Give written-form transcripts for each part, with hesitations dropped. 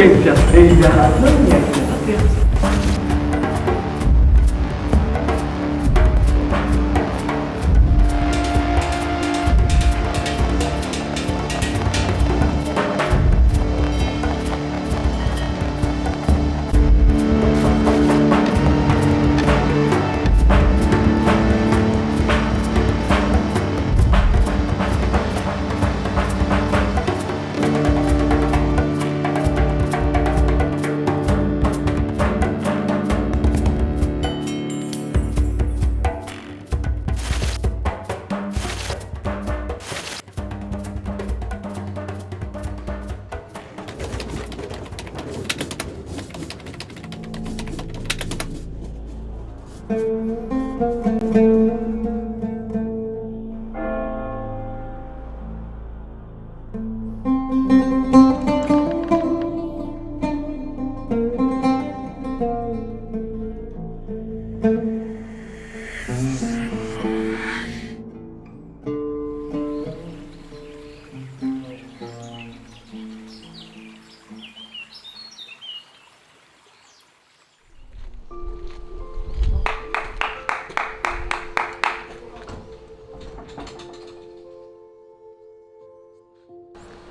entre as 3 e a razão e a incerteza.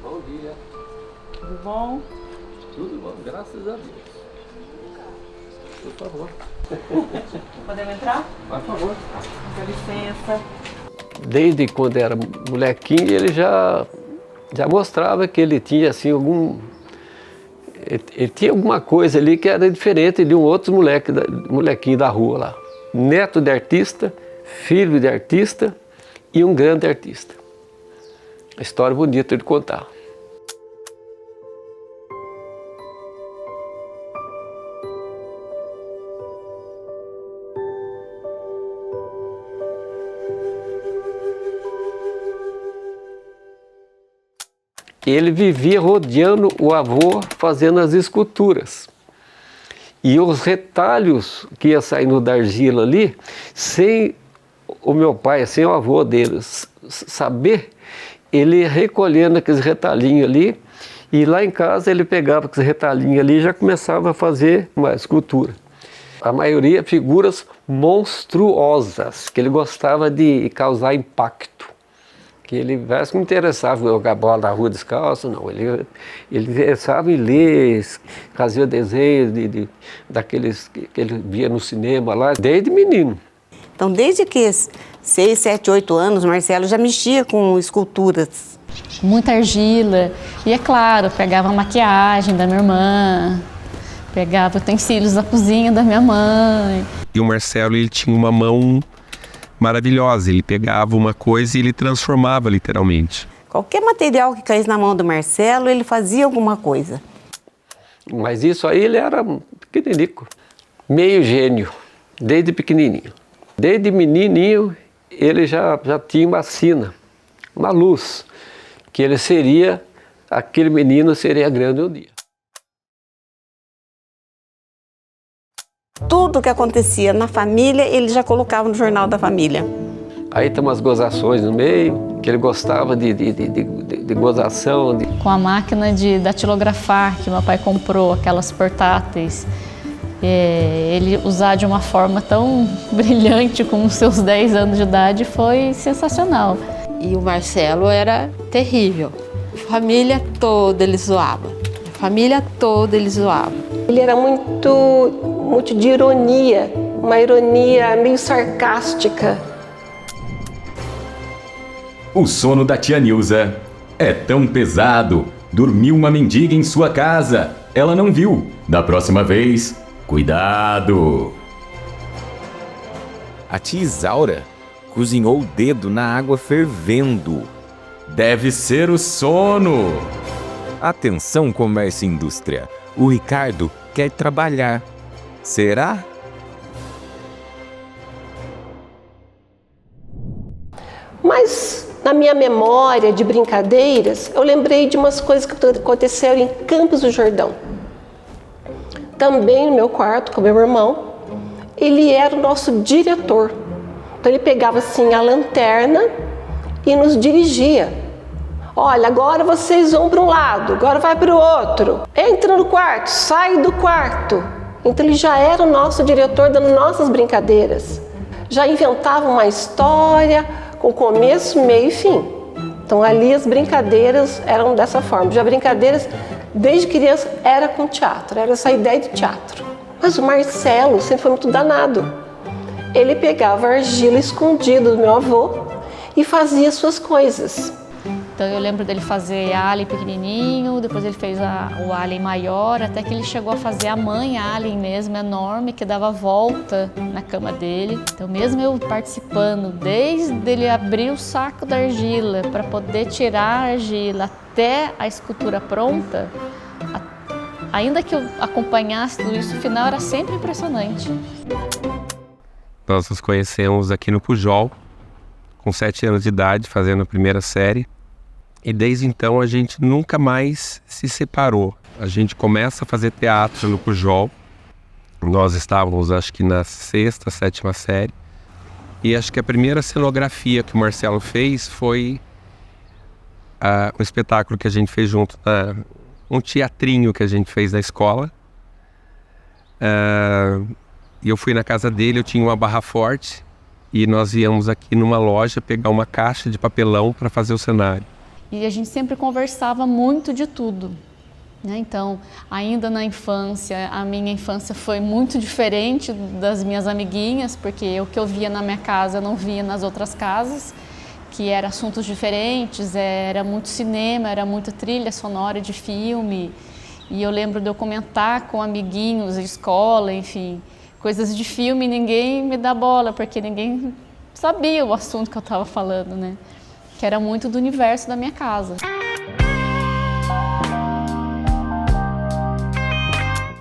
Bom dia. Tudo bom? Tudo bom, graças a Deus. Por favor. Podemos entrar? Por favor. Com licença. Desde quando era molequinho, ele já mostrava que ele tinha assim ele tinha alguma coisa ali que era diferente de um outro molequinho da rua lá. Neto de artista, filho de artista e um grande artista. Uma história bonita de contar. Ele vivia rodeando o avô fazendo as esculturas. E os retalhos que ia saindo da argila ali, sem o meu pai, sem o avô dele saber, ele ia recolhendo aqueles retalhinhos ali, e lá em casa ele pegava aqueles retalhinhos ali e já começava a fazer uma escultura. A maioria figuras monstruosas, que ele gostava de causar impacto. Que ele não se interessava em jogar bola na rua descalço, não. Ele interessava em ler, fazia desenhos daqueles que ele via no cinema lá, desde menino. Então, desde que 6, 7, 8 anos, o Marcelo já mexia com esculturas. Muita argila. E é claro, pegava a maquiagem da minha irmã, pegava utensílios da cozinha da minha mãe. E o Marcelo, ele tinha uma mão maravilhosa, ele pegava uma coisa e ele transformava literalmente. Qualquer material que caísse na mão do Marcelo, ele fazia alguma coisa. Mas isso aí ele era pequenininho, meio gênio, desde pequenininho. Desde menininho ele já tinha uma sina, uma luz, que aquele menino seria grande um dia. Tudo que acontecia na família, ele já colocava no jornal da família. Aí tem umas gozações no meio, que ele gostava de gozação. Com a máquina de datilografar que meu pai comprou, aquelas portáteis, ele usar de uma forma tão brilhante com os seus 10 anos de idade foi sensacional. E o Marcelo era terrível. A família toda ele zoava. Ele era muito de ironia, uma ironia meio sarcástica. O sono da tia Nilza é tão pesado. Dormiu uma mendiga em sua casa. Ela não viu. Da próxima vez, cuidado. A tia Isaura cozinhou o dedo na água fervendo. Deve ser o sono. Atenção, comércio e indústria. O Ricardo quer trabalhar. Será? Mas, na minha memória de brincadeiras, eu lembrei de umas coisas que aconteceram em Campos do Jordão. Também no meu quarto, com meu irmão, ele era o nosso diretor. Então ele pegava assim a lanterna e nos dirigia. Olha, agora vocês vão para um lado, agora vai para o outro. Entra no quarto, sai do quarto. Então ele já era o nosso diretor dando nossas brincadeiras. Já inventava uma história com começo, meio e fim. Então ali as brincadeiras eram dessa forma. Já brincadeiras, desde criança, era com teatro, era essa ideia de teatro. Mas o Marcelo sempre foi muito danado. Ele pegava a argila escondida do meu avô e fazia suas coisas. Então eu lembro dele fazer alien pequenininho, depois ele fez o alien maior, até que ele chegou a fazer a mãe alien mesmo, enorme, que dava volta na cama dele. Então mesmo eu participando, desde ele abrir o saco da argila para poder tirar a argila até a escultura pronta, ainda que eu acompanhasse tudo isso, o final era sempre impressionante. Nós nos conhecemos aqui no Pujol, com 7 anos de idade, fazendo a primeira série. E desde então a gente nunca mais se separou. A gente começa a fazer teatro no Pujol. Nós estávamos, acho que na 6ª, 7ª série. E acho que a primeira cenografia que o Marcelo fez foi um espetáculo que a gente fez junto, um teatrinho que a gente fez na escola. E eu fui na casa dele, eu tinha uma barra forte. E nós íamos aqui numa loja pegar uma caixa de papelão para fazer o cenário. E a gente sempre conversava muito de tudo, né? Então, ainda na infância, a minha infância foi muito diferente das minhas amiguinhas, porque o que eu via na minha casa eu não via nas outras casas, que eram assuntos diferentes, era muito cinema, era muito trilha sonora de filme. E eu lembro de eu comentar com amiguinhos, escola, enfim, coisas de filme, ninguém me dá bola, porque ninguém sabia o assunto que eu estava falando, né? Que era muito do universo da minha casa.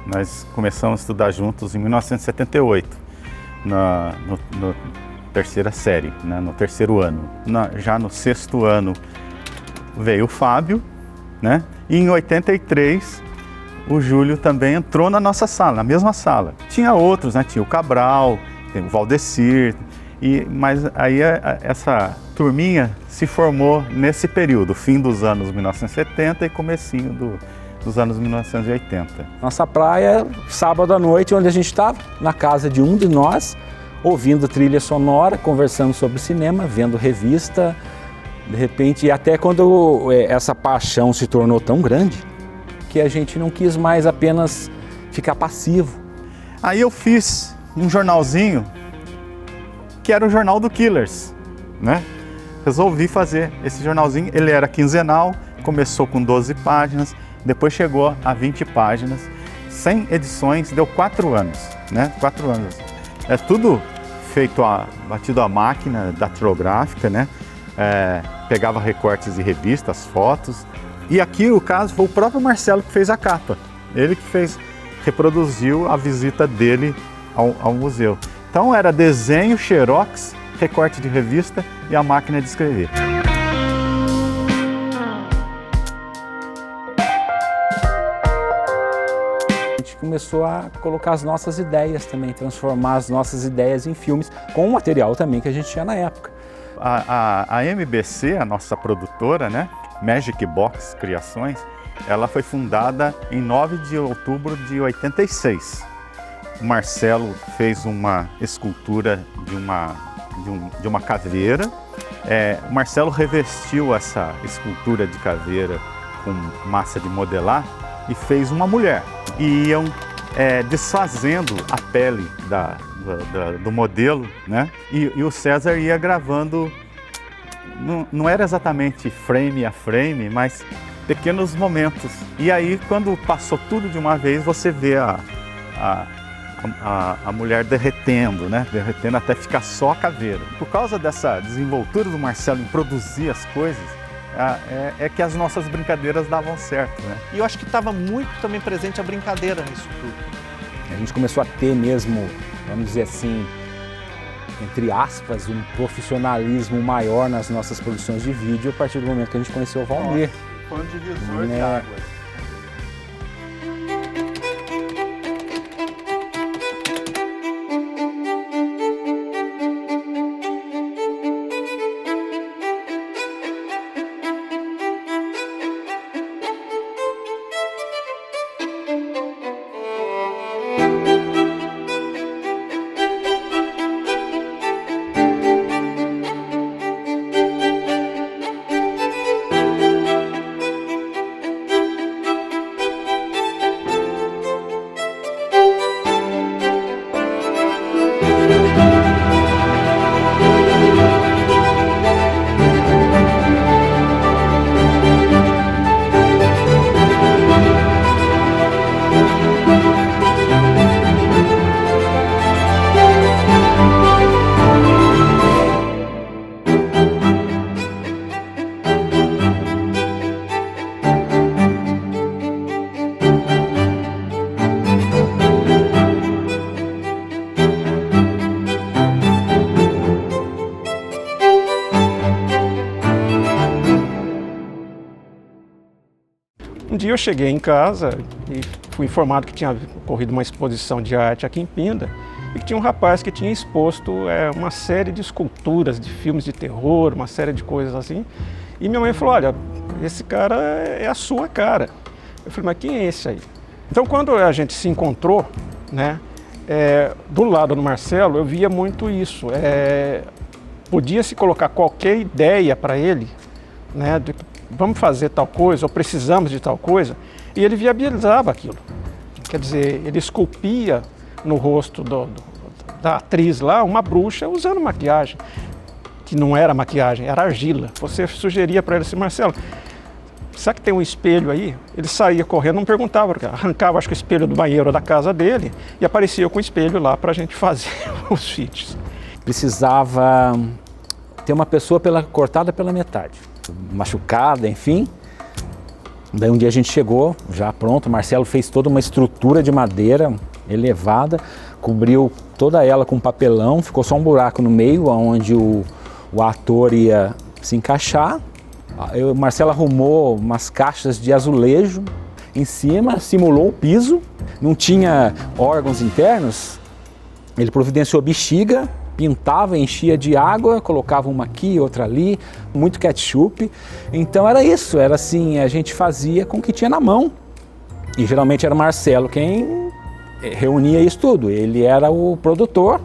Nós começamos a estudar juntos em 1978, na terceira série, né, no 3º ano. Já no 6º ano veio o Fábio, né, e em 83 o Júlio também entrou na nossa sala, na mesma sala. Tinha outros, né, tinha o Cabral, tem o Valdecir, mas aí essa turminha se formou nesse período, fim dos anos 1970 e comecinho dos anos 1980. Nossa praia, sábado à noite, onde a gente estava, na casa de um de nós, ouvindo trilha sonora, conversando sobre cinema, vendo revista, de repente, e até quando essa paixão se tornou tão grande, que a gente não quis mais apenas ficar passivo. Aí eu fiz um jornalzinho, que era o Jornal do Killers, né? Resolvi fazer esse jornalzinho, ele era quinzenal, começou com 12 páginas, depois chegou a 20 páginas, 100 edições, deu 4 anos, né? 4 anos. É tudo feito batido à máquina datilográfica, né? Pegava recortes de revistas, fotos. E aqui o caso foi o próprio Marcelo que fez a capa. Ele que reproduziu a visita dele ao museu. Então era desenho, xerox, recorte de revista e a máquina de escrever. A gente começou a colocar as nossas ideias também, transformar as nossas ideias em filmes, com o material também que a gente tinha na época. A MBC, a nossa produtora, né, Magic Box Criações, ela foi fundada em 9 de outubro de 86. O Marcelo fez uma escultura de uma caveira. O Marcelo revestiu essa escultura de caveira com massa de modelar e fez uma mulher. E iam desfazendo a pele do modelo, né? E o César ia gravando, não era exatamente frame a frame, mas pequenos momentos. E aí, quando passou tudo de uma vez, você vê a mulher derretendo, né? Derretendo até ficar só a caveira. Por causa dessa desenvoltura do Marcelo em produzir as coisas, é que as nossas brincadeiras davam certo, né? E eu acho que estava muito também presente a brincadeira nisso tudo. A gente começou a ter mesmo, vamos dizer assim, entre aspas, um profissionalismo maior nas nossas produções de vídeo a partir do momento que a gente conheceu o Valmir. Foi um divisor de águas. dia eu cheguei em casa e fui informado que tinha ocorrido uma exposição de arte aqui em Pinda e que tinha um rapaz que tinha exposto uma série de esculturas, de filmes de terror, uma série de coisas assim. E minha mãe falou, olha, esse cara é a sua cara. Eu falei, mas quem é esse aí? Então quando a gente se encontrou, né, do lado do Marcelo, eu via muito isso. Podia-se colocar qualquer ideia para ele, né, de vamos fazer tal coisa, ou precisamos de tal coisa, e ele viabilizava aquilo. Quer dizer, ele esculpia no rosto da atriz lá uma bruxa usando maquiagem, que não era maquiagem, era argila. Você sugeria para ele assim, Marcelo, será que tem um espelho aí? Ele saía correndo, não perguntava, arrancava acho que o espelho do banheiro da casa dele e aparecia com o espelho lá para a gente fazer os vídeos. Precisava ter uma pessoa cortada pela metade, machucada, enfim. Daí um dia a gente chegou, já pronto, o Marcelo fez toda uma estrutura de madeira elevada, cobriu toda ela com papelão, ficou só um buraco no meio, onde o ator ia se encaixar. O Marcelo arrumou umas caixas de azulejo em cima, simulou o piso, não tinha órgãos internos, ele providenciou bexiga, pintava, enchia de água, colocava uma aqui, outra ali, muito ketchup. Então era isso, era assim, a gente fazia com o que tinha na mão. E geralmente era o Marcelo quem reunia isso tudo, ele era o produtor.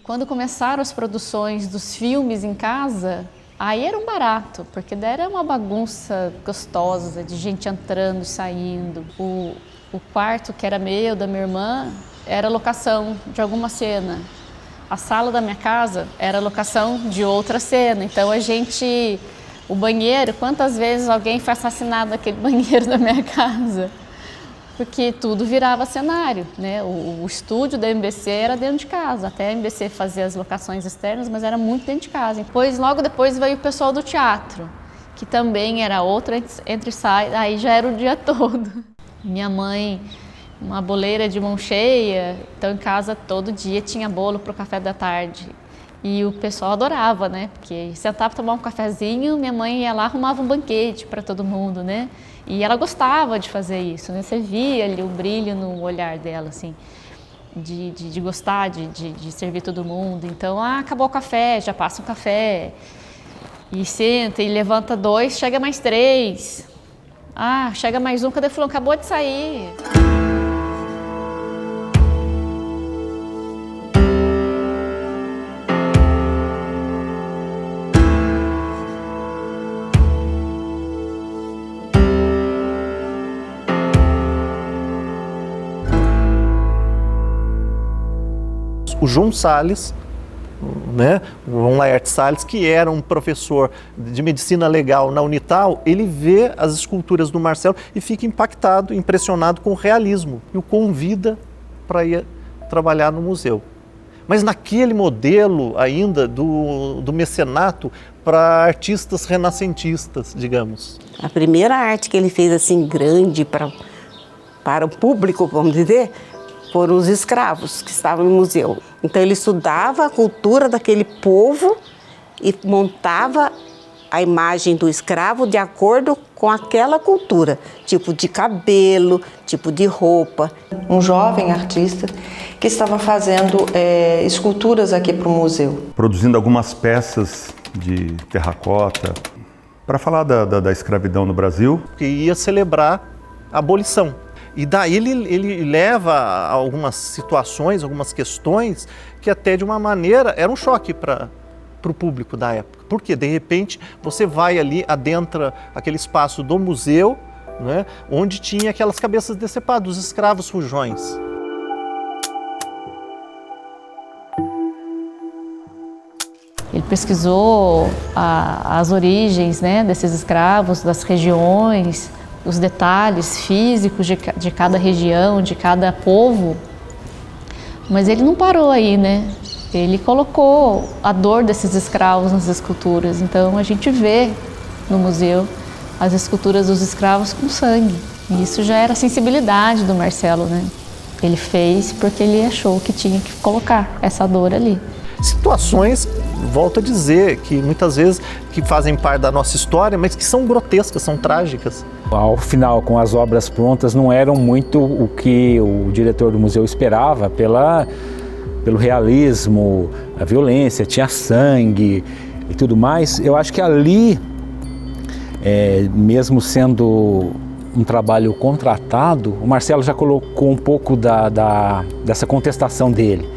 Quando começaram as produções dos filmes em casa, aí era um barato, porque daí era uma bagunça gostosa, de gente entrando e saindo. O quarto, que era meu, da minha irmã, era locação de alguma cena. A sala da minha casa era locação de outra cena. Então o banheiro, quantas vezes alguém foi assassinado naquele banheiro da minha casa? Porque tudo virava cenário, né? O estúdio da MBC era dentro de casa, até a MBC fazia as locações externas, mas era muito dentro de casa. Logo depois veio o pessoal do teatro, que também era outra entre e sai, aí já era o dia todo. Minha mãe, uma boleira de mão cheia, então em casa todo dia tinha bolo para o café da tarde. E o pessoal adorava, né? Porque sentava para tomar um cafezinho, minha mãe ia lá, arrumava um banquete para todo mundo, né? E ela gostava de fazer isso, né? Você via ali o brilho no olhar dela, assim, de gostar de servir todo mundo. Então, acabou o café, já passa um café. E senta e levanta 2, chega mais 3. Chega mais um, cadê o fulano? Acabou de sair. O João Salles, né, o João Laerte Salles, que era um professor de medicina legal na Unital, ele vê as esculturas do Marcelo e fica impactado, impressionado com o realismo e o convida para ir trabalhar no museu. Mas naquele modelo ainda do mecenato para artistas renascentistas, digamos. A primeira arte que ele fez assim grande para o público, vamos dizer, foram os escravos que estavam no museu. Então ele estudava a cultura daquele povo e montava a imagem do escravo de acordo com aquela cultura, tipo de cabelo, tipo de roupa. Um jovem artista que estava fazendo esculturas aqui para o museu. Produzindo algumas peças de terracota para falar da escravidão no Brasil. Que ia celebrar a abolição. E daí ele leva a algumas situações, algumas questões que até de uma maneira era um choque para o público da época. Porque de repente você vai ali, adentra aquele espaço do museu, né, onde tinha aquelas cabeças decepadas, os escravos fujões. Ele pesquisou as origens, né, desses escravos, das regiões, os detalhes físicos de cada região, de cada povo. Mas ele não parou aí, né? Ele colocou a dor desses escravos nas esculturas. Então a gente vê no museu as esculturas dos escravos com sangue. E isso já era a sensibilidade do Marcelo, né? Ele fez porque ele achou que tinha que colocar essa dor ali. Situações, volto a dizer, que muitas vezes que fazem parte da nossa história, mas que são grotescas, são trágicas. Ao final, com as obras prontas, não eram muito o que o diretor do museu esperava pelo realismo, a violência, tinha sangue e tudo mais. Eu acho que ali, mesmo sendo um trabalho contratado, o Marcelo já colocou um pouco dessa contestação dele,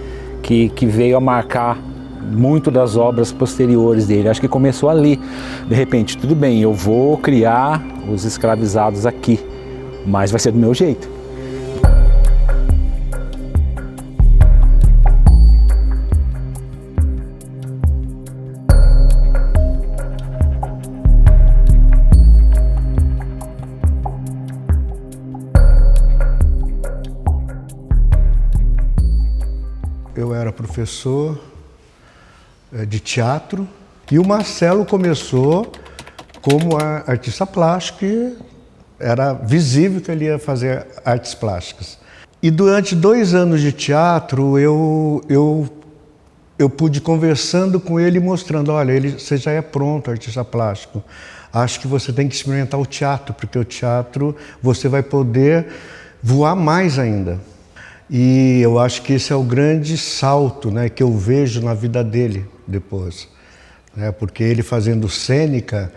que veio a marcar muito das obras posteriores dele. Acho que começou ali. De repente, tudo bem, eu vou criar os escravizados aqui, mas vai ser do meu jeito. Eu era professor de teatro e o Marcelo começou como artista plástico e era visível que ele ia fazer artes plásticas. E durante 2 anos de teatro eu pude conversando com ele e mostrando, olha, você já é pronto artista plástico, acho que você tem que experimentar o teatro, porque o teatro você vai poder voar mais ainda. E eu acho que esse é o grande salto, né, que eu vejo na vida dele depois. Né, porque ele fazendo cênica,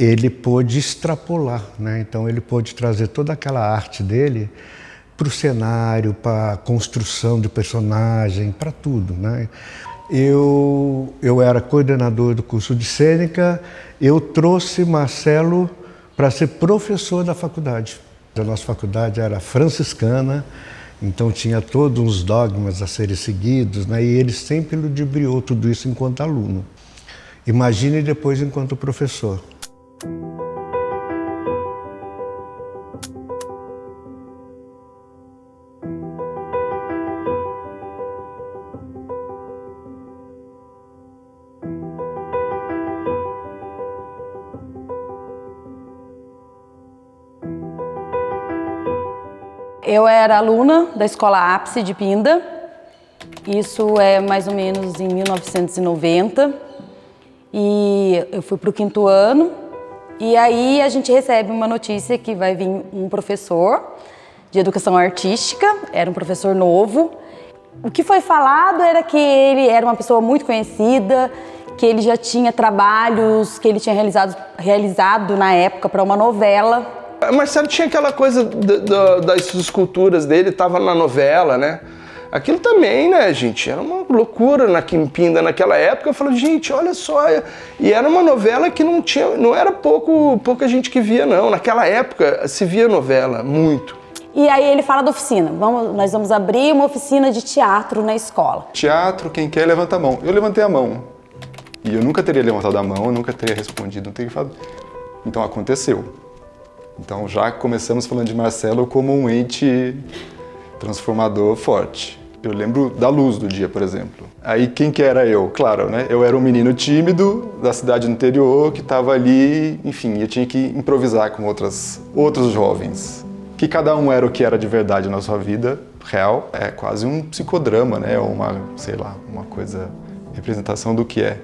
ele pôde extrapolar. Né, então ele pôde trazer toda aquela arte dele para o cenário, para a construção de personagem, para tudo. Né. Eu era coordenador do curso de cênica, eu trouxe Marcelo para ser professor da faculdade. A nossa faculdade era franciscana, então tinha todos uns dogmas a serem seguidos, né? E ele sempre ludibriou tudo isso enquanto aluno. Imagine depois enquanto professor. Eu era aluna da Escola Ápice de Pinda, isso é mais ou menos em 1990, e eu fui para o 5º ano, e aí a gente recebe uma notícia que vai vir um professor de educação artística, era um professor novo. O que foi falado era que ele era uma pessoa muito conhecida, que ele já tinha trabalhos que ele tinha realizado na época para uma novela. Marcelo tinha aquela coisa das esculturas dele, estava na novela, né? Aquilo também, né, gente, era uma loucura na Quimpinda naquela época. Eu falei, gente, olha só, e era uma novela que não era pouca gente que via, não. Naquela época se via novela, muito. E aí ele fala da oficina, nós vamos abrir uma oficina de teatro na escola. Teatro, quem quer levanta a mão. Eu levantei a mão, e eu nunca teria levantado a mão, eu nunca teria respondido, não teria falado. Então aconteceu. Então já começamos falando de Marcelo como um ente transformador forte. Eu lembro da luz do dia, por exemplo. Aí quem que era eu? Claro, né? Eu era um menino tímido da cidade do interior que estava ali, enfim, eu tinha que improvisar com outros jovens. Que cada um era o que era de verdade na sua vida real, é quase um psicodrama, né? Ou sei lá, uma coisa, representação do que é.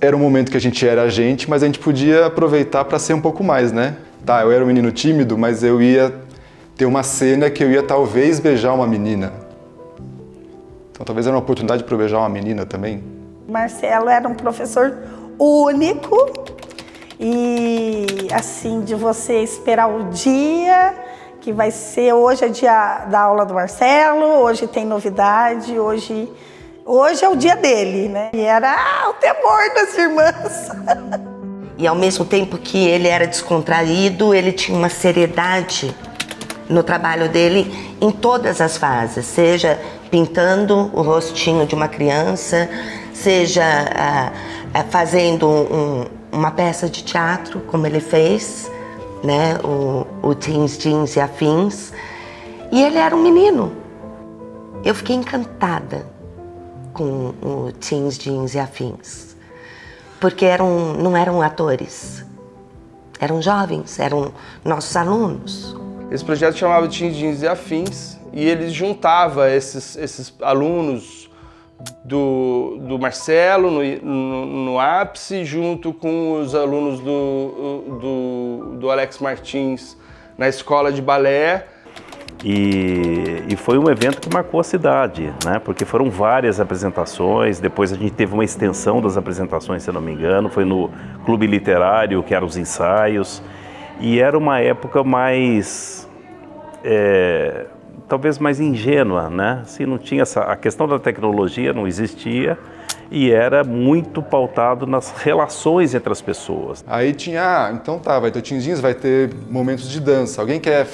Era um momento que a gente era a gente, mas a gente podia aproveitar para ser um pouco mais, né? Tá, eu era um menino tímido, mas eu ia ter uma cena que eu ia talvez beijar uma menina. Então talvez era uma oportunidade para eu beijar uma menina também. Marcelo era um professor único e assim, de você esperar o dia que vai ser, hoje é dia da aula do Marcelo, hoje tem novidade, hoje é o dia dele, né? E era o temor das irmãs. E ao mesmo tempo que ele era descontraído, ele tinha uma seriedade no trabalho dele em todas as fases, seja pintando o rostinho de uma criança, seja fazendo uma peça de teatro, como ele fez, né? O Teens, Jeans e Afins. E ele era um menino. Eu fiquei encantada com o Teens, Jeans e Afins, porque não eram atores, eram jovens, eram nossos alunos. Esse projeto chamava Teens, Jeans e Afins e ele juntava esses alunos do Marcelo no ápice, junto com os alunos do Alex Martins na escola de balé. E foi um evento que marcou a cidade, né? Porque foram várias apresentações, depois a gente teve uma extensão das apresentações, se eu não me engano, foi no Clube Literário, que eram os ensaios, e era uma época mais, talvez mais ingênua, né? Assim, não tinha a questão da tecnologia não existia e era muito pautado nas relações entre as pessoas. Aí tinha, então tá, vai ter Teens Jeans, vai ter momentos de dança, alguém quer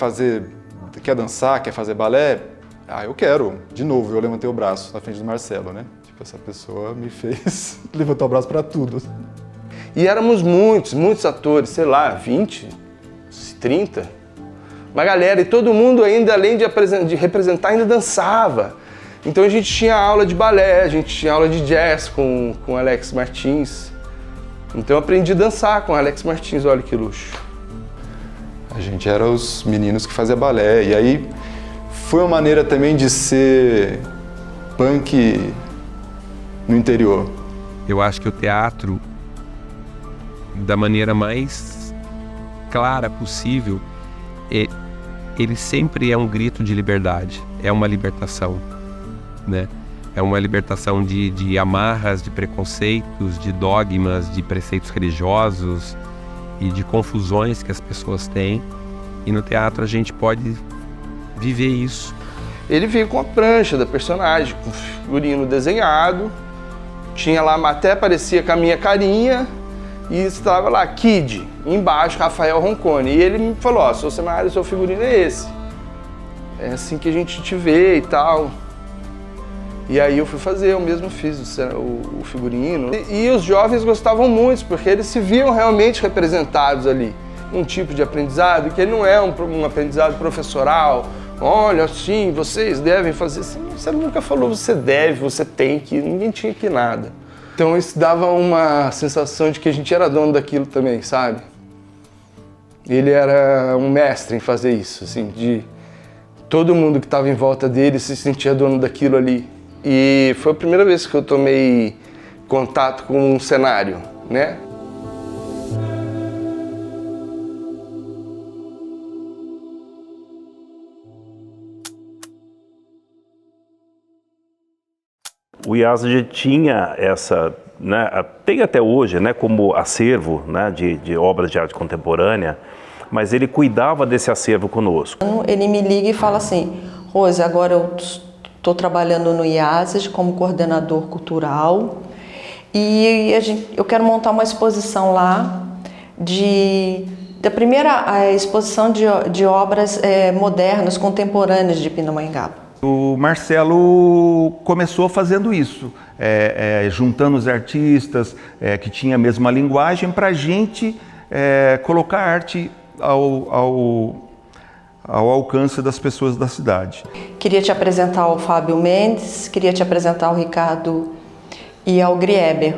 dançar, quer fazer balé? Ah, eu quero. De novo, eu levantei o braço na frente do Marcelo, né? Tipo, essa pessoa me fez levantar o braço para tudo. E éramos muitos atores, sei lá, 20, 30. Uma galera, e todo mundo ainda, além de representar, ainda dançava. Então a gente tinha aula de balé, a gente tinha aula de jazz com Alex Martins. Então eu aprendi a dançar com Alex Martins, olha que luxo. A gente era os meninos que faziam balé, e aí foi uma maneira também de ser punk no interior. Eu acho que o teatro, da maneira mais clara possível, ele sempre é um grito de liberdade, é uma libertação, né? É uma libertação de amarras, de preconceitos, de dogmas, de preceitos religiosos e de confusões que as pessoas têm. E no teatro a gente pode viver isso. Ele veio com a prancha da personagem, com o figurino desenhado, tinha lá, até aparecia com a minha carinha, e estava lá, Kid, embaixo, Rafael Roncone. E ele me falou, ó, seu cenário, seu figurino é esse. É assim que a gente te vê e tal. E aí eu fui fazer, eu mesmo fiz o figurino. E os jovens gostavam muito, porque eles se viam realmente representados ali. Um tipo de aprendizado que não é um aprendizado professoral. Olha, sim, vocês devem fazer. Você nunca falou você deve, você tem que, ninguém tinha que nada. Então isso dava uma sensação de que a gente era dono daquilo também, sabe? Ele era um mestre em fazer isso, assim, de todo mundo que estava em volta dele se sentia dono daquilo ali. E foi a primeira vez que eu tomei contato com um cenário, né? O IASG tinha essa, né, tem até hoje, né, como acervo, né, de obras de arte contemporânea, mas ele cuidava desse acervo conosco. Ele me liga e fala assim, Rose, agora eu estou trabalhando no IASG como coordenador cultural e eu quero montar uma exposição lá da primeira exposição de obras modernas, contemporâneas de Pindamonhangaba. O Marcelo começou fazendo isso, juntando os artistas que tinham a mesma linguagem para a gente colocar a arte ao alcance das pessoas da cidade. Queria te apresentar ao Fábio Mendes, queria te apresentar ao Ricardo e ao Grieber.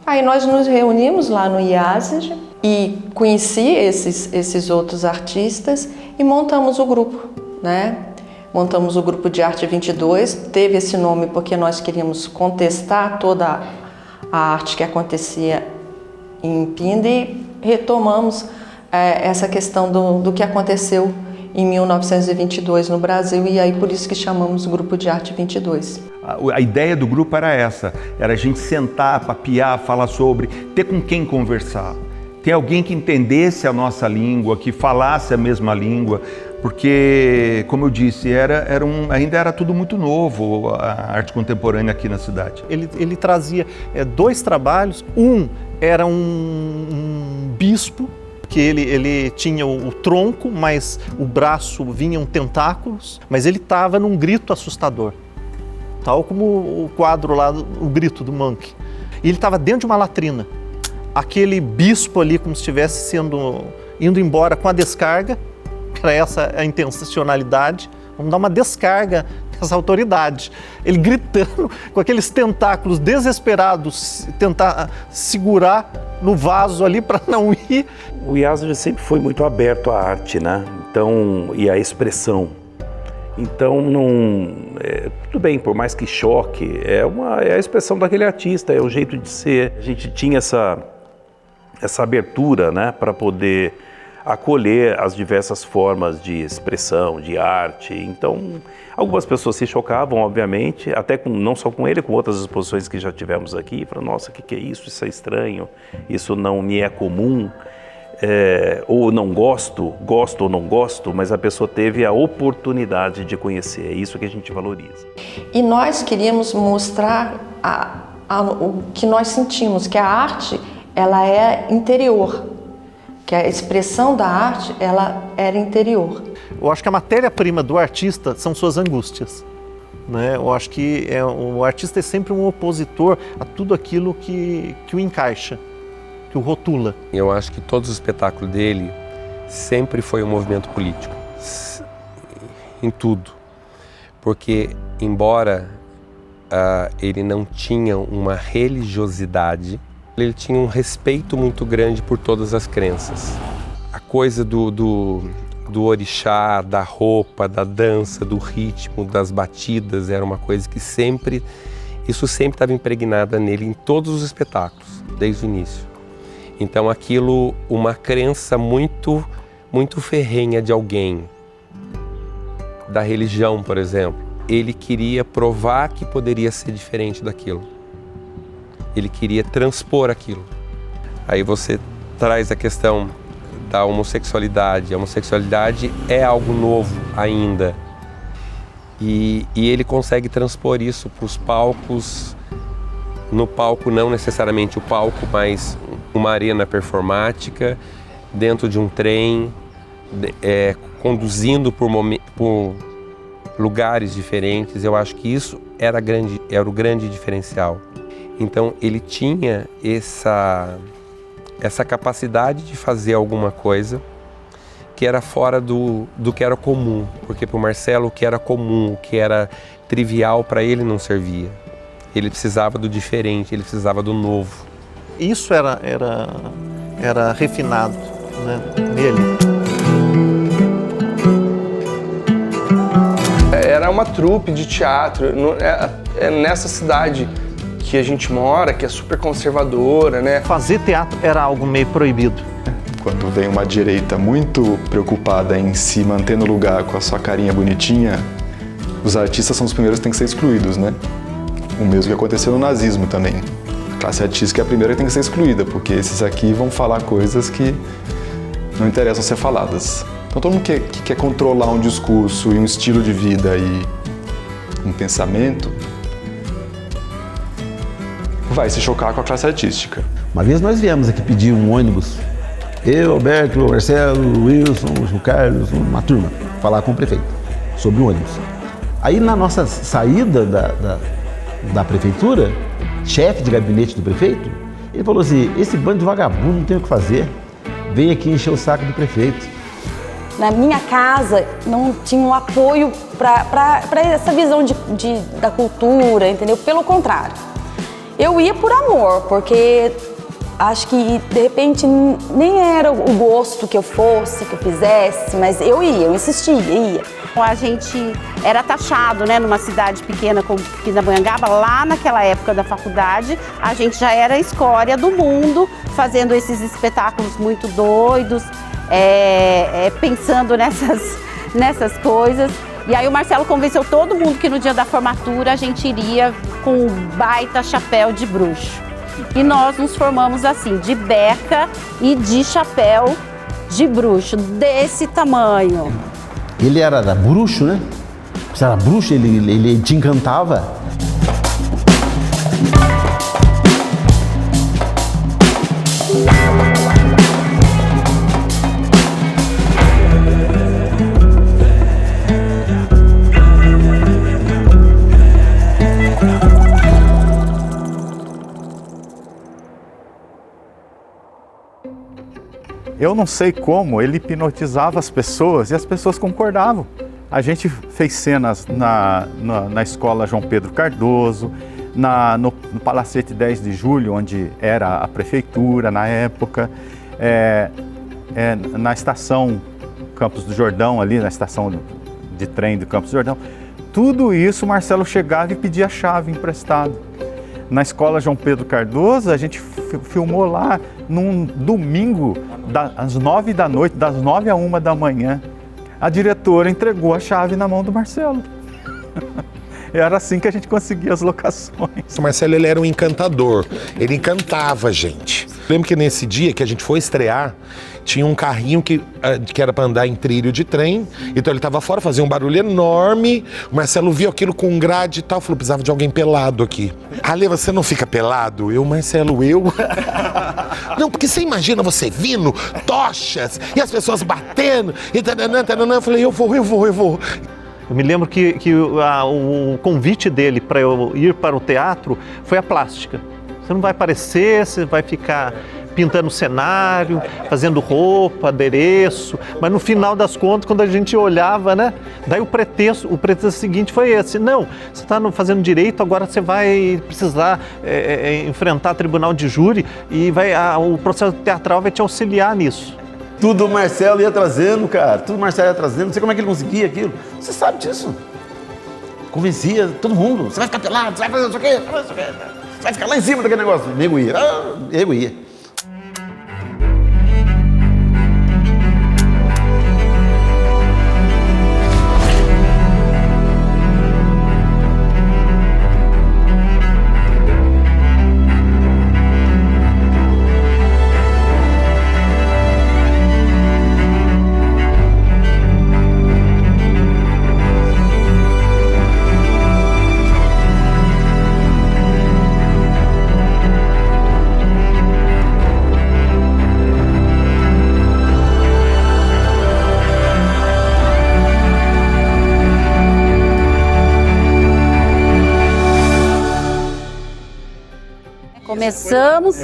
Aí nós nos reunimos lá no IASG e conheci esses outros artistas e montamos o grupo, né? montamos o Grupo de Arte 22, teve esse nome porque nós queríamos contestar toda a arte que acontecia em Pinda e retomamos essa questão do que aconteceu em 1922 no Brasil, e aí por isso que chamamos o Grupo de Arte 22. A ideia do grupo era essa, era a gente sentar, papear, falar sobre, ter com quem conversar, ter alguém que entendesse a nossa língua, que falasse a mesma língua, porque, como eu disse, ainda era tudo muito novo, a arte contemporânea aqui na cidade. Ele trazia 2 trabalhos, era um bispo, que ele tinha o tronco, mas o braço vinham tentáculos, mas ele estava num grito assustador, tal como o quadro lá, o grito do Munch. E ele estava dentro de uma latrina. Aquele bispo ali, como se estivesse indo embora com a descarga, era essa a intencionalidade, vamos dar uma descarga nessa autoridade. Ele gritando com aqueles tentáculos desesperados, tentar segurar no vaso ali para não ir. O IASG sempre foi muito aberto à arte, né? Então, e à expressão. Então, tudo bem, por mais que choque, é a expressão daquele artista, é o jeito de ser. A gente tinha essa abertura, né, para poder acolher as diversas formas de expressão, de arte. Então, algumas pessoas se chocavam, obviamente, até não só com ele, com outras exposições que já tivemos aqui, falaram, nossa, o que é isso? Isso é estranho, isso não me é comum, ou não gosto ou não gosto, mas a pessoa teve a oportunidade de conhecer, é isso que a gente valoriza. E nós queríamos mostrar o que nós sentimos, que a arte, ela é interior, que a expressão da arte, ela era interior. Eu acho que a matéria-prima do artista são suas angústias, né? Eu acho que o artista é sempre um opositor a tudo aquilo que o encaixa, que o rotula. Eu acho que todos os espetáculos dele sempre foi um movimento político, em tudo. Porque, embora ele não tinha uma religiosidade, ele tinha um respeito muito grande por todas as crenças. A coisa do orixá, da roupa, da dança, do ritmo, das batidas, era uma coisa que isso sempre estava impregnada nele em todos os espetáculos, desde o início. Então aquilo, uma crença muito, muito ferrenha de alguém, da religião, por exemplo, ele queria provar que poderia ser diferente daquilo. Ele queria transpor aquilo. Aí você traz a questão da homossexualidade. A homossexualidade é algo novo ainda. E ele consegue transpor isso para os palcos. No palco, não necessariamente o palco, mas uma arena performática, dentro de um trem, conduzindo por lugares diferentes. Eu acho que isso era o grande diferencial. Então ele tinha essa capacidade de fazer alguma coisa que era fora do que era comum, porque para o Marcelo o que era comum, o que era trivial, para ele não servia. Ele precisava do diferente, ele precisava do novo. Isso era refinado, né, nele. Era uma trupe de teatro, nessa cidade que a gente mora, que é super conservadora, né? Fazer teatro era algo meio proibido. Quando vem uma direita muito preocupada em se manter no lugar com a sua carinha bonitinha, os artistas são os primeiros que têm que ser excluídos, né? O mesmo que aconteceu no nazismo também. A classe artística é a primeira que tem que ser excluída, porque esses aqui vão falar coisas que não interessam ser faladas. Então todo mundo que quer controlar um discurso e um estilo de vida e um pensamento vai se chocar com a classe artística. Uma vez nós viemos aqui pedir um ônibus, eu, Alberto, o Marcelo, o Wilson, o Carlos, uma turma, falar com o prefeito sobre o ônibus. Aí na nossa saída da prefeitura, chefe de gabinete do prefeito, ele falou assim, esse bando de vagabundo não tem o que fazer, vem aqui encher o saco do prefeito. Na minha casa não tinha um apoio para essa visão da cultura, entendeu? Pelo contrário. Eu ia por amor, porque Acho que, de repente, nem era o gosto que eu fosse, que eu fizesse, mas eu insistia, ia. A gente era taxado, né, numa cidade pequena como Pindamonhangaba, lá naquela época da faculdade, a gente já era a escória do mundo, fazendo esses espetáculos muito doidos, pensando nessas coisas. E aí o Marcelo convenceu todo mundo que no dia da formatura a gente iria com um baita chapéu de bruxo. E nós nos formamos assim, de beca e de chapéu de bruxo, desse tamanho. Ele era bruxo, né? Você era bruxo, ele te encantava. Eu não sei como, ele hipnotizava as pessoas e as pessoas concordavam. A gente fez cenas na escola João Pedro Cardoso, no Palacete 10 de Julho, onde era a prefeitura na época, na estação Campos do Jordão, ali na estação de trem do Campos do Jordão. Tudo isso o Marcelo chegava e pedia a chave emprestada. Na escola João Pedro Cardoso, a gente filmou lá num domingo, às 9 da noite, das 9 à 1 da manhã. A diretora entregou a chave na mão do Marcelo. Era assim que a gente conseguia as locações. O Marcelo, ele era um encantador, ele encantava a gente. Lembro que nesse dia que a gente foi estrear, tinha um carrinho que era para andar em trilho de trem, então ele estava fora, fazia um barulho enorme, o Marcelo viu aquilo com grade e tal, falou, precisava de alguém pelado aqui. Ale, você não fica pelado? Eu, Marcelo, eu? Não, porque você imagina você vindo, tochas, e as pessoas batendo, e tananã, tananã. Eu falei, eu vou. Eu me lembro que o convite dele para eu ir para o teatro foi a plástica. Você não vai aparecer, você vai ficar pintando cenário, fazendo roupa, adereço, mas no final das contas, quando a gente olhava, né? Daí o pretexto seguinte foi esse: não, você está fazendo direito, agora você vai precisar enfrentar tribunal de júri e o processo teatral vai te auxiliar nisso. Tudo o Marcelo ia trazendo, cara. Tudo o Marcelo ia trazendo. Não sei como é que ele conseguia aquilo. Você sabe disso. Convencia todo mundo. Você vai ficar pelado, você vai fazer isso aqui, você vai ficar lá em cima daquele negócio. Nego ia. Nego ia. Começamos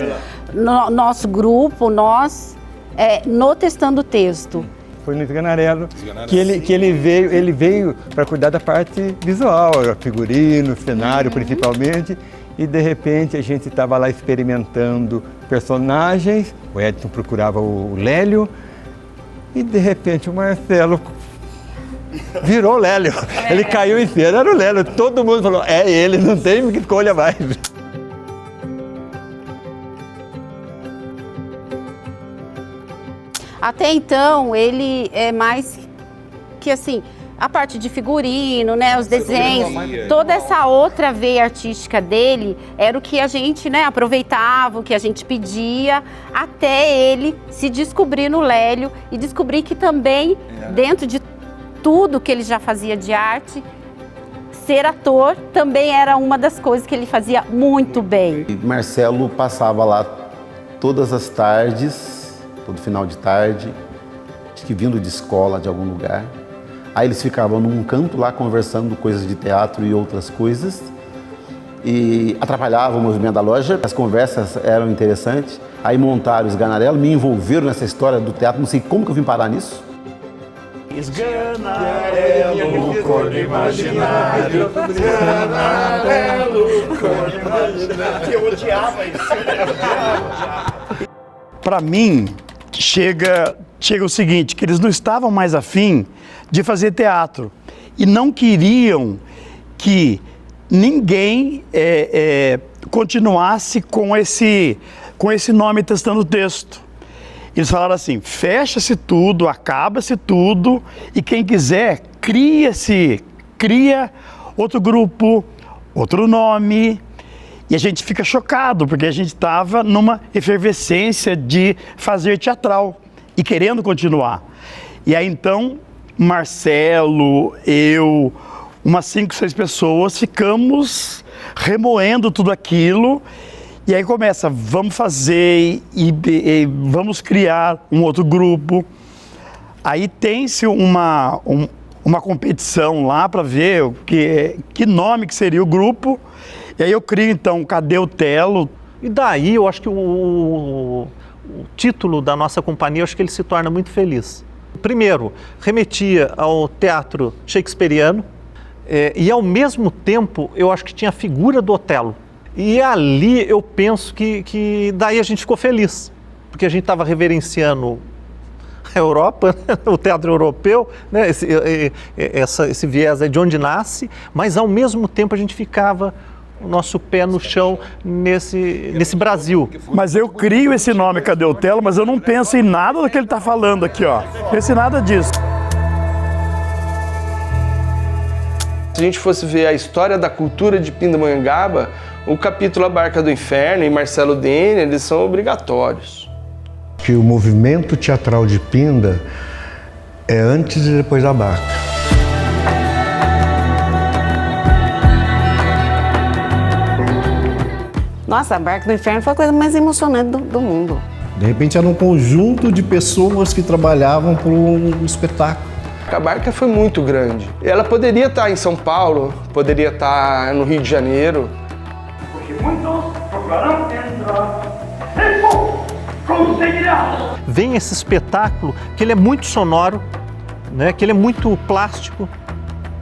nosso grupo, no Testando Texto. Foi no Esganarelo que ele veio para cuidar da parte visual, figurino, cenário principalmente, e de repente a gente estava lá experimentando personagens, o Edson procurava o Lélio, e de repente o Marcelo virou o Lélio. Ele caiu em cena, era o Lélio, todo mundo falou, é ele, não tem escolha mais. Até então, ele é mais que assim, a parte de figurino, né, os desenhos, toda essa outra veia artística dele era o que a gente, né, aproveitava, o que a gente pedia, até ele se descobrir no Lélio e descobrir que também, dentro de tudo que ele já fazia de arte, ser ator também era uma das coisas que ele fazia muito bem. Marcelo passava lá todas as tardes, todo final de tarde, acho que vindo de escola, de algum lugar. Aí eles ficavam num canto lá conversando coisas de teatro e outras coisas. E atrapalhava o movimento da loja, as conversas eram interessantes. Aí montaram o Esganarelo, me envolveram nessa história do teatro, não sei como que eu vim parar nisso. Esganarelo, corno imaginário, Esganarelo, corno imaginário. Eu odiava isso. para mim, chega o seguinte, que eles não estavam mais afim de fazer teatro e não queriam que ninguém continuasse com esse nome Testando o Texto. Eles falaram assim, fecha-se tudo, acaba-se tudo e quem quiser, cria outro grupo, outro nome. E a gente fica chocado, porque a gente estava numa efervescência de fazer teatral e querendo continuar. E aí então, Marcelo, eu, umas 5, 6 pessoas, ficamos remoendo tudo aquilo. E aí começa, vamos fazer e vamos criar um outro grupo. Aí tem-se uma competição lá para ver que nome que seria o grupo. E aí eu crio então, Cadê o Telo? E daí eu acho que o título da nossa companhia, eu acho que ele se torna muito feliz. Primeiro, remetia ao teatro shakespeariano e ao mesmo tempo eu acho que tinha a figura do Otelo. E ali eu penso que daí a gente ficou feliz, porque a gente estava reverenciando a Europa, o teatro europeu, né? Esse viés é de onde nasce, mas ao mesmo tempo a gente ficava o nosso pé no chão nesse Brasil. Mas eu crio esse nome, Cadê o Telo, mas eu não penso em nada do que ele está falando aqui, ó. Não penso em nada disso. Se a gente fosse ver a história da cultura de Pindamonhangaba, o capítulo A Barca do Inferno e Marcelo Dene, eles são obrigatórios. Que o movimento teatral de Pinda é antes e depois da Barca. Nossa, a Barca do Inferno foi a coisa mais emocionante do mundo. De repente era um conjunto de pessoas que trabalhavam por um espetáculo. A Barca foi muito grande. Ela poderia estar em São Paulo, poderia estar no Rio de Janeiro. Porque muitos procurarão entrar, e poucos conseguirão. Vem esse espetáculo que ele é muito sonoro, né? Que ele é muito plástico,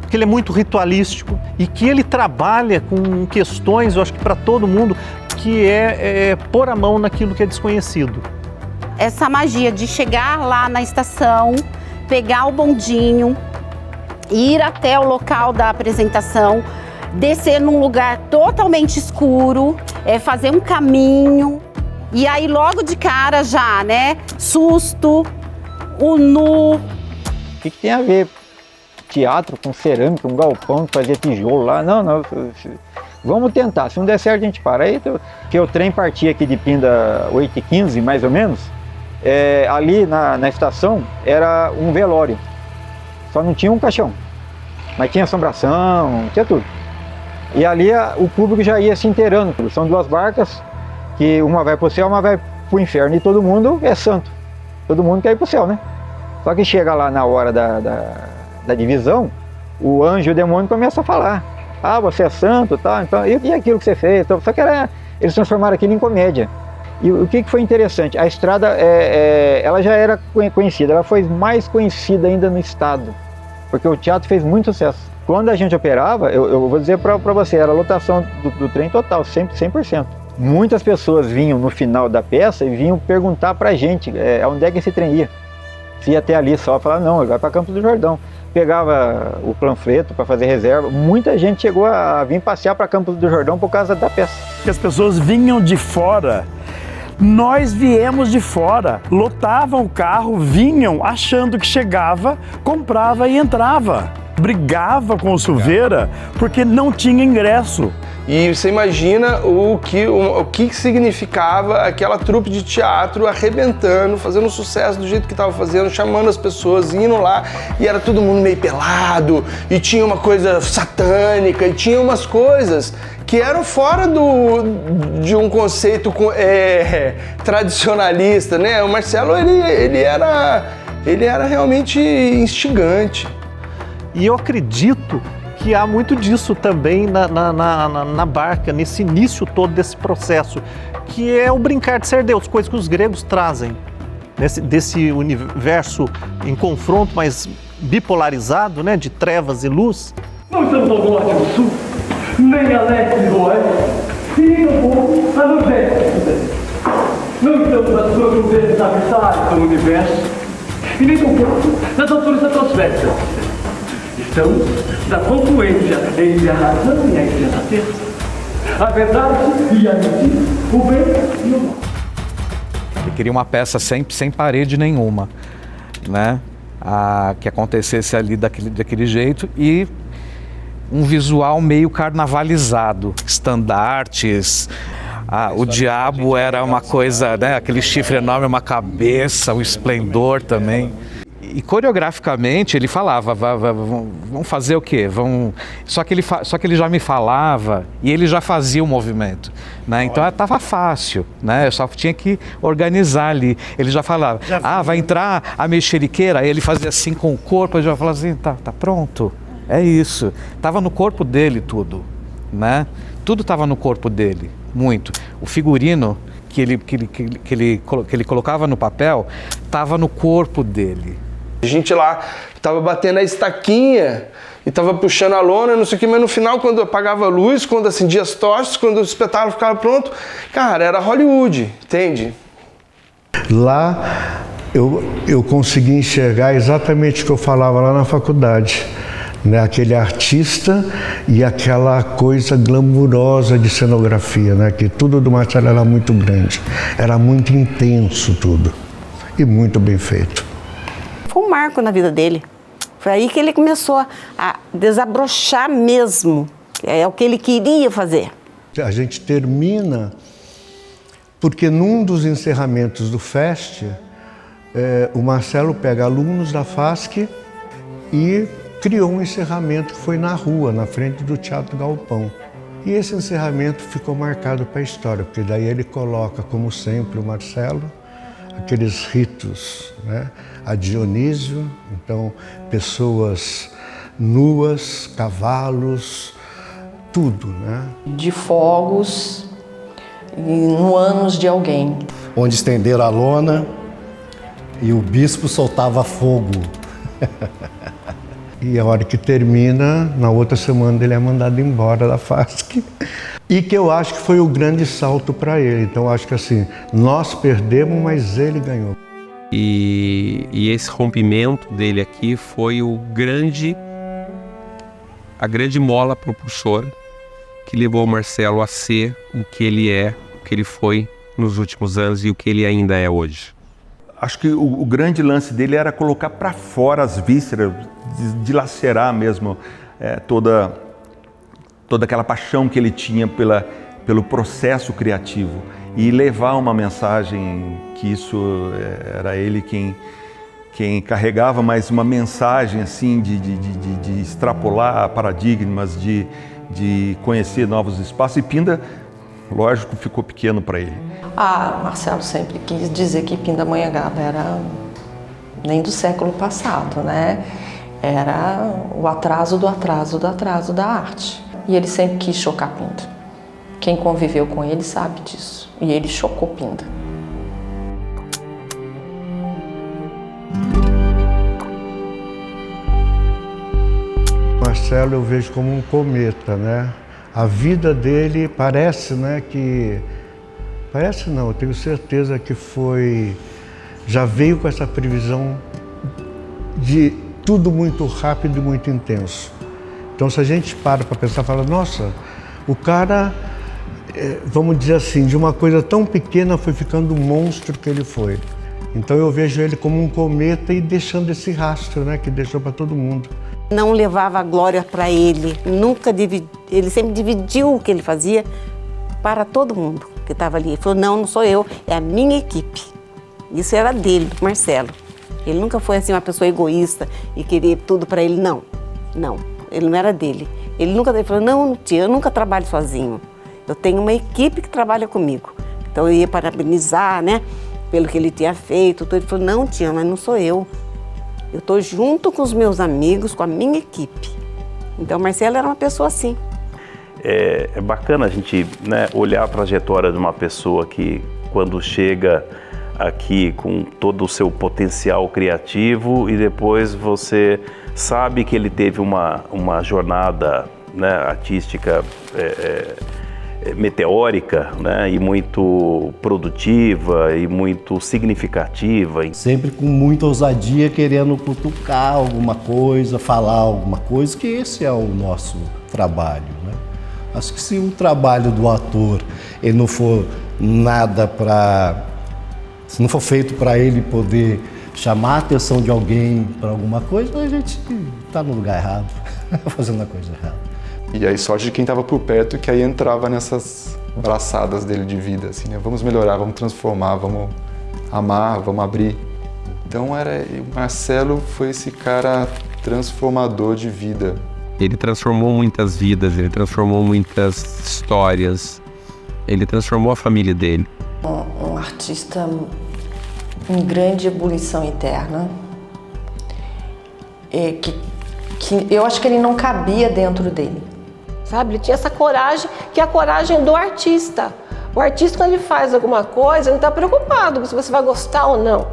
que ele é muito ritualístico e que ele trabalha com questões, eu acho que para todo mundo, que é pôr a mão naquilo que é desconhecido. Essa magia de chegar lá na estação, pegar o bondinho, ir até o local da apresentação, descer num lugar totalmente escuro, fazer um caminho e aí logo de cara já, né, susto, o nu. O que tem a ver teatro com cerâmica, um galpão que fazia tijolo lá? Não, vamos tentar, se não der certo a gente para. Aí que o trem partia aqui de Pinda 8h15 mais ou menos, ali na estação era um velório, só não tinha um caixão, mas tinha assombração, tinha tudo. E ali o público já ia se inteirando, são 2 barcas, que uma vai para o céu, uma vai para o inferno, e todo mundo é santo, todo mundo quer ir para o céu, né? Só que chega lá na hora da divisão, o anjo e o demônio começam a falar, você é santo, tá? Então, e aquilo que você fez? Então, só que eles transformaram aquilo em comédia. E o que foi interessante? A estrada, ela já era conhecida, ela foi mais conhecida ainda no estado, porque o teatro fez muito sucesso. Quando a gente operava, eu vou dizer para você, era a lotação do trem total, 100%. Muitas pessoas vinham no final da peça e vinham perguntar pra gente onde é que esse trem ia. Se ia até ali só, falava, não, ele vai para Campos do Jordão. Pegava o panfleto para fazer reserva. Muita gente chegou a vir passear para Campos do Jordão por causa da peça. As pessoas vinham de fora, nós viemos de fora, lotavam o carro, vinham achando que chegava, comprava e entrava. Brigava com o Silveira porque não tinha ingresso. E você imagina o que significava aquela trupe de teatro arrebentando, fazendo sucesso do jeito que estava fazendo, chamando as pessoas, indo lá, e era todo mundo meio pelado, e tinha uma coisa satânica, e tinha umas coisas que eram fora de um conceito tradicionalista, né? O Marcelo, ele era realmente instigante. E eu acredito que há muito disso também na Barca, nesse início todo desse processo, que é o brincar de ser Deus, coisa que os gregos trazem, desse universo em confronto, mas bipolarizado, né, de trevas e luz. Não estamos ao norte ou sul, nem a leste ou oeste, e no povo a nordeste. Não estamos nas profundezas abissais do universo e nem tampouco nas alturas atmosféricas. Estamos na confluência entre a razão e a insensatez, a verdade e a mentira, o bem e o mal. Ele queria uma peça sem parede nenhuma, né? Que acontecesse ali daquele jeito e um visual meio carnavalizado, estandartes. O diabo era uma coisa, né? Aquele chifre enorme, uma cabeça, o esplendor também. E coreograficamente ele falava, vamos fazer o quê? Só que ele já me falava e ele já fazia o movimento, né? Então estava fácil, né? Eu só tinha que organizar ali. Ele já falava, vai entrar a mexeriqueira, aí ele fazia assim com o corpo, eu já falava assim, tá pronto, é isso. Tava no corpo dele tudo, né? Tudo estava no corpo dele, muito. O figurino que ele colocava no papel estava no corpo dele. A gente lá tava batendo a estaquinha e tava puxando a lona, não sei o que, mas no final, quando apagava a luz, quando acendia as tochas, quando o espetáculo ficava pronto, cara, era Hollywood, entende? Lá eu consegui enxergar exatamente o que eu falava lá na faculdade, né? Aquele artista e aquela coisa glamurosa de cenografia, né? Que tudo do Marcelo era muito grande, era muito intenso tudo e muito bem feito. Foi um marco na vida dele. Foi aí que ele começou a desabrochar mesmo. É o que ele queria fazer. A gente termina porque num dos encerramentos do FEST, o Marcelo pega alunos da FASC e criou um encerramento que foi na rua, na frente do Teatro Galpão. E esse encerramento ficou marcado para a história, porque daí ele coloca, como sempre, o Marcelo, aqueles ritos, né? A Dionísio, então pessoas nuas, cavalos, tudo, né? De fogos no ânus de alguém. Onde estenderam a lona e o bispo soltava fogo. E a hora que termina, na outra semana ele é mandado embora da FASC. E que eu acho que foi o grande salto para ele. Então acho que assim, nós perdemos, mas ele ganhou. E esse rompimento dele aqui foi a grande mola propulsora que levou o Marcelo a ser o que ele é, o que ele foi nos últimos anos e o que ele ainda é hoje. Acho que o grande lance dele era colocar para fora as vísceras, dilacerar mesmo toda aquela paixão que ele tinha pelo processo criativo e levar uma mensagem que isso era ele quem carregava, mas uma mensagem assim de extrapolar paradigmas, de conhecer novos espaços. E Pinda, lógico, ficou pequeno para ele. Marcelo sempre quis dizer que Pindamonhangaba era nem do século passado, né? Era o atraso do atraso do atraso da arte. E ele sempre quis chocar Pinda. Quem conviveu com ele sabe disso. E ele chocou Pinda. Marcelo eu vejo como um cometa, né? A vida dele parece, né, que... Parece não, eu tenho certeza que já veio com essa previsão de tudo muito rápido e muito intenso. Então se a gente para pensar, fala, nossa, o cara, vamos dizer assim, de uma coisa tão pequena foi ficando o monstro que ele foi. Então eu vejo ele como um cometa e deixando esse rastro, né, que deixou para todo mundo. Não levava a glória para ele, ele sempre dividiu o que ele fazia para todo mundo que estava ali. Ele falou, não sou eu, é a minha equipe. Isso era dele, do Marcelo. Ele nunca foi assim uma pessoa egoísta e querer tudo para ele, não. Não, ele não era dele. Ele nunca falou, não, tia, eu nunca trabalho sozinho. Eu tenho uma equipe que trabalha comigo. Então eu ia parabenizar, né, pelo que ele tinha feito. Ele falou, não, tia, mas não sou eu. Eu estou junto com os meus amigos, com a minha equipe. Então, o Marcelo era uma pessoa assim. É bacana a gente, né, olhar a trajetória de uma pessoa que, quando chega aqui com todo o seu potencial criativo e depois você sabe que ele teve uma jornada, né, artística meteórica, né? E muito produtiva e muito significativa. Sempre com muita ousadia, querendo cutucar alguma coisa, falar alguma coisa, que esse é o nosso trabalho, né? Acho que se o trabalho do ator ele não for nada para... Se não for feito para ele poder chamar a atenção de alguém para alguma coisa, a gente está no lugar errado, fazendo a coisa errada. E aí sorte de quem estava por perto, que aí entrava nessas braçadas dele de vida, assim, né? Vamos melhorar, vamos transformar, vamos amar, vamos abrir. Então o Marcelo foi esse cara transformador de vida. Ele transformou muitas vidas, ele transformou muitas histórias, ele transformou a família dele. Um artista em grande ebulição interna, que eu acho que ele não cabia dentro dele. Sabe, ele tinha essa coragem, que é a coragem do artista. O artista, quando ele faz alguma coisa, ele não está preocupado se você vai gostar ou não.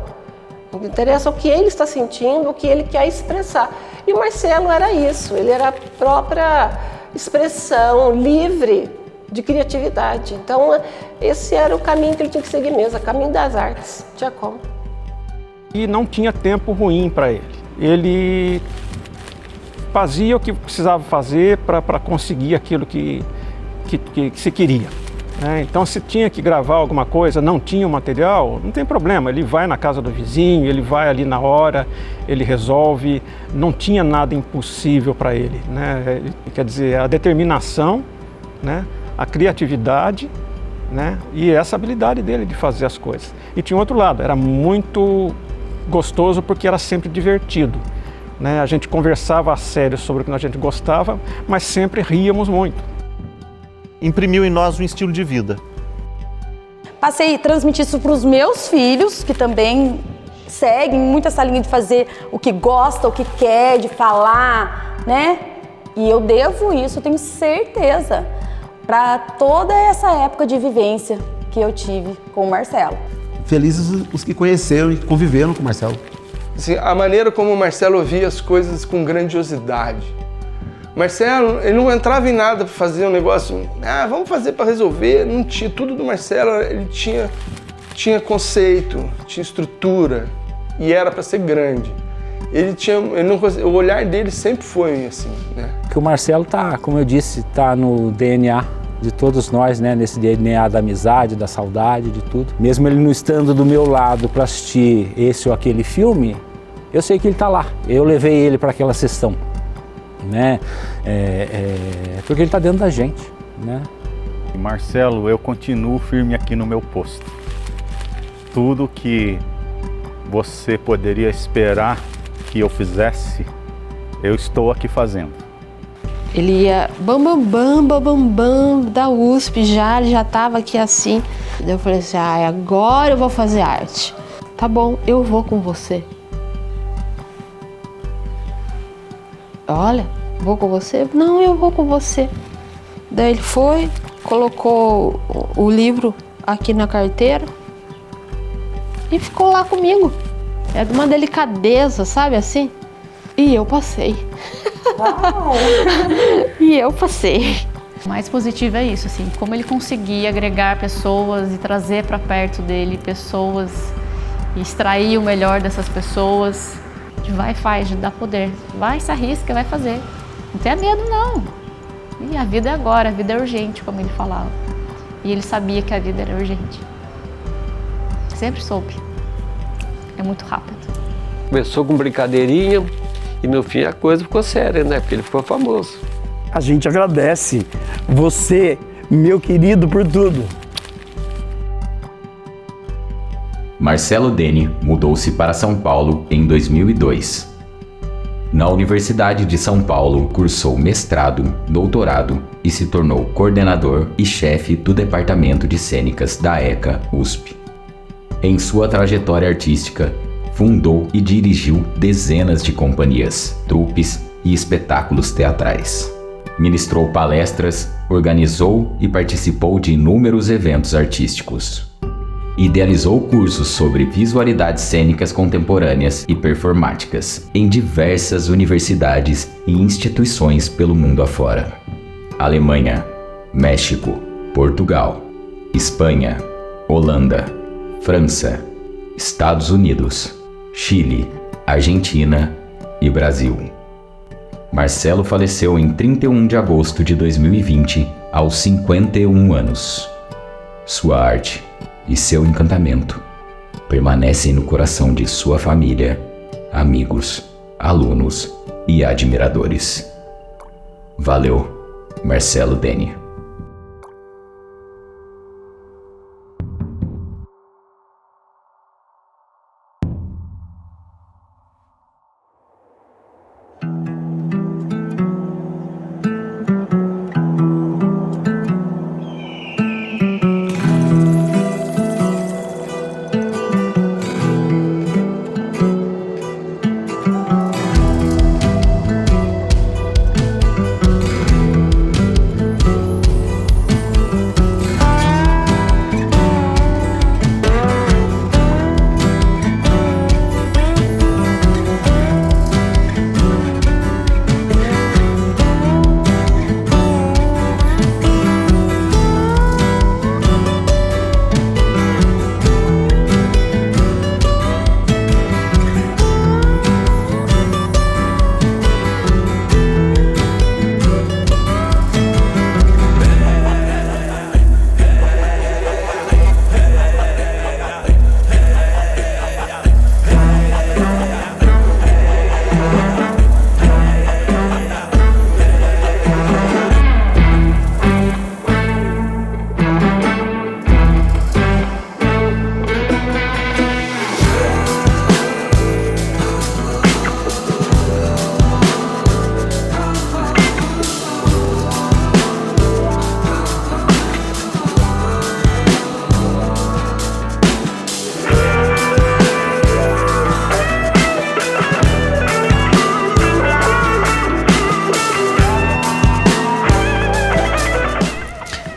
O que interessa é o que ele está sentindo, o que ele quer expressar. E o Marcelo era isso, ele era a própria expressão livre de criatividade. Então, esse era o caminho que ele tinha que seguir mesmo, o caminho das artes. Tinha como. E não tinha tempo ruim para ele. Ele fazia o que precisava fazer para conseguir aquilo que se queria. Então, se tinha que gravar alguma coisa, não tinha o material, não tem problema. Ele vai na casa do vizinho, ele vai ali na hora, ele resolve. Não tinha nada impossível para ele, né? Quer dizer, a determinação, né? A criatividade, né? E essa habilidade dele de fazer as coisas. E tinha outro lado, era muito gostoso porque era sempre divertido, né? A gente conversava a sério sobre o que a gente gostava, mas sempre ríamos muito. Imprimiu em nós um estilo de vida. Passei a transmitir isso para os meus filhos, que também seguem muito essa linha de fazer o que gosta, o que quer, de falar, né? E eu devo isso, eu tenho certeza, para toda essa época de vivência que eu tive com o Marcelo. Felizes os que conheceram e conviveram com o Marcelo. Assim, a maneira como o Marcelo via as coisas com grandiosidade. Marcelo, ele não entrava em nada para fazer um negócio, vamos fazer para resolver, não tinha, tudo do Marcelo, ele tinha conceito, tinha estrutura e era para ser grande. O olhar dele sempre foi assim, né? Que o Marcelo tá, como eu disse, tá no DNA de todos nós, né? Nesse DNA da amizade, da saudade, de tudo. Mesmo ele não estando do meu lado para assistir esse ou aquele filme, eu sei que ele tá lá. Eu levei ele para aquela sessão, né? Porque ele tá dentro da gente, né? Marcelo, eu continuo firme aqui no meu posto. Tudo que você poderia esperar que eu fizesse, eu estou aqui fazendo. Ele ia bam da USP, já estava aqui assim. Daí eu falei assim, agora eu vou fazer arte. Tá bom, eu vou com você. Olha, vou com você? Não, eu vou com você. Daí ele foi, colocou o livro aqui na carteira e ficou lá comigo. É de uma delicadeza, sabe assim? E eu passei. E eu passei. O mais positivo é isso, assim, como ele conseguia agregar pessoas e trazer para perto dele pessoas e extrair o melhor dessas pessoas. Vai e faz, dá poder. Vai, se arrisca, vai fazer. Não tenha medo, não. E a vida é agora, a vida é urgente, como ele falava. E ele sabia que a vida era urgente. Sempre soube. É muito rápido. Começou com brincadeirinha e no fim a coisa ficou séria, né? Porque ele ficou famoso. A gente agradece você, meu querido, por tudo. Marcelo Deni mudou-se para São Paulo em 2002. Na Universidade de São Paulo, cursou mestrado, doutorado e se tornou coordenador e chefe do Departamento de Cênicas da ECA USP. Em sua trajetória artística, fundou e dirigiu dezenas de companhias, trupes e espetáculos teatrais. Ministrou palestras, organizou e participou de inúmeros eventos artísticos. Idealizou cursos sobre visualidades cênicas contemporâneas e performáticas em diversas universidades e instituições pelo mundo afora. Alemanha, México, Portugal, Espanha, Holanda, França, Estados Unidos, Chile, Argentina e Brasil. Marcelo faleceu em 31 de agosto de 2020, aos 51 anos. Sua arte e seu encantamento permanecem no coração de sua família, amigos, alunos e admiradores. Valeu, Marcelo Deni.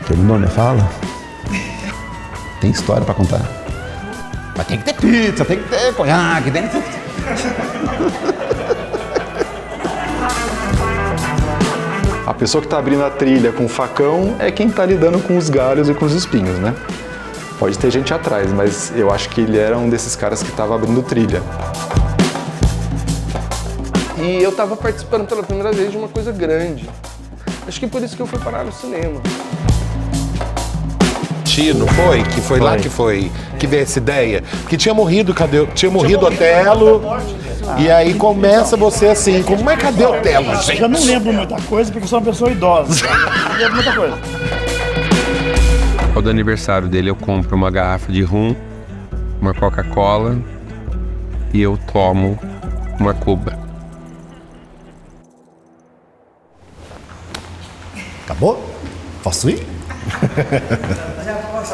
Terminou minha fala? Tem história pra contar. Mas tem que ter pizza, tem que ter conhaque, tem que ter... A pessoa que está abrindo a trilha com o facão é quem está lidando com os galhos e com os espinhos, né? Pode ter gente atrás, mas eu acho que ele era um desses caras que estava abrindo trilha. E eu estava participando pela primeira vez de uma coisa grande. Acho que por isso que eu fui parar no cinema. Não foi? Que foi lá que veio essa ideia? Porque tinha morrido Otelo, e aí começa você assim, como é cadê Otelo, gente? Eu não lembro muita coisa porque eu sou uma pessoa idosa. Não lembro muita coisa. Ao aniversário dele eu compro uma garrafa de rum, uma Coca-Cola e eu tomo uma Cuba. Acabou? Posso ir? Já posso,